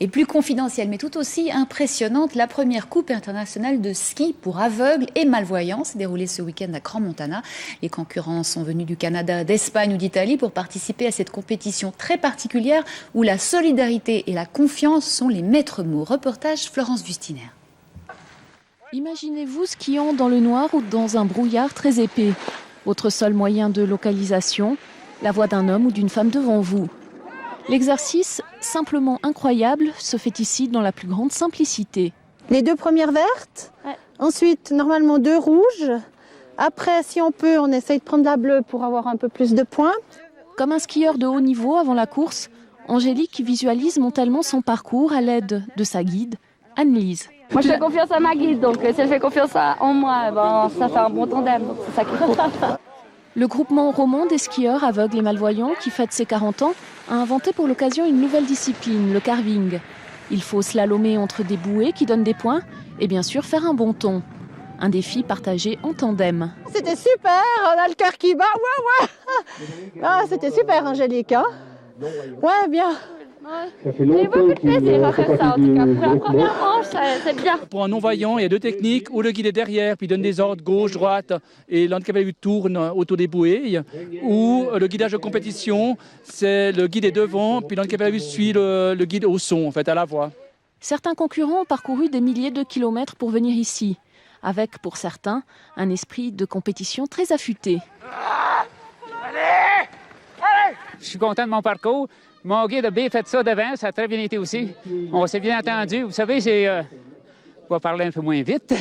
Et plus confidentielle, mais tout aussi impressionnante, la première Coupe internationale de ski pour aveugles et malvoyants s'est déroulée ce week-end à Crans-Montana. Les concurrents sont venus du Canada, d'Espagne ou d'Italie pour participer à cette compétition très particulière où la solidarité et la confiance sont les maîtres mots. Reportage Florence Bustiner. Imaginez-vous skiant dans le noir ou dans un brouillard très épais. Votre seul moyen de localisation, la voix d'un homme ou d'une femme devant vous. L'exercice, simplement incroyable, se fait ici dans la plus grande simplicité. Les 2 premières vertes, ensuite normalement 2 rouges. Après, si on peut, on essaye de prendre la bleue pour avoir un peu plus de points. Comme un skieur de haut niveau avant la course, Angélique visualise mentalement son parcours à l'aide de sa guide, Anne-Lise. Moi, je fais confiance à ma guide, donc si elle fait confiance en moi, ça fait un bon tandem, donc c'est ça qu'il faut. Le groupement romand des skieurs aveugles et malvoyants, qui fête ses 40 ans, a inventé pour l'occasion une nouvelle discipline, le carving. Il faut slalomer entre des bouées qui donnent des points et bien sûr faire un bon ton. Un défi partagé en tandem. C'était super, on a le cœur qui bat, ouais. Ah, c'était super, Angélique, hein. Ouais, bien. J'ai beaucoup de plaisir à faire ça, en tout cas. Pour la première manche, c'est bien. Pour un non-voyant, il y a 2 techniques, où le guide est derrière, puis il donne des ordres gauche, droite, et l'handicapé tourne autour des bouées. Ou le guidage de compétition, c'est le guide est devant, puis l'handicapé suit le guide au son, en fait, à la voix. Certains concurrents ont parcouru des milliers de kilomètres pour venir ici, avec, pour certains, un esprit de compétition très affûté. Je suis content de mon parcours. Mon guide a bien fait ça devant, ça a très bien été aussi. On s'est bien entendu. Vous savez, on va parler un peu moins vite.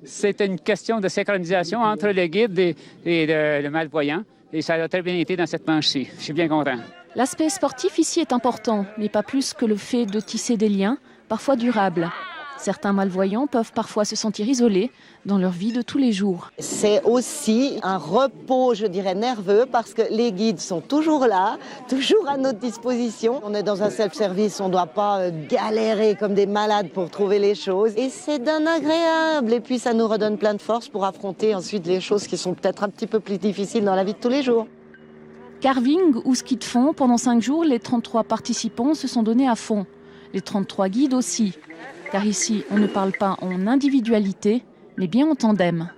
C'est une question de synchronisation entre le guide et le malvoyant. Et ça a très bien été dans cette manche-ci. Je suis bien content. L'aspect sportif ici est important, mais pas plus que le fait de tisser des liens, parfois durables. Certains malvoyants peuvent parfois se sentir isolés dans leur vie de tous les jours. C'est aussi un repos, je dirais, nerveux parce que les guides sont toujours là, toujours à notre disposition. On est dans un self-service, on ne doit pas galérer comme des malades pour trouver les choses. Et c'est d'un agréable. Et puis ça nous redonne plein de force pour affronter ensuite les choses qui sont peut-être un petit peu plus difficiles dans la vie de tous les jours. Carving ou ski de fond, pendant 5 jours, les 33 participants se sont donnés à fond. Les 33 guides aussi. Car ici, on ne parle pas en individualité, mais bien en tandem.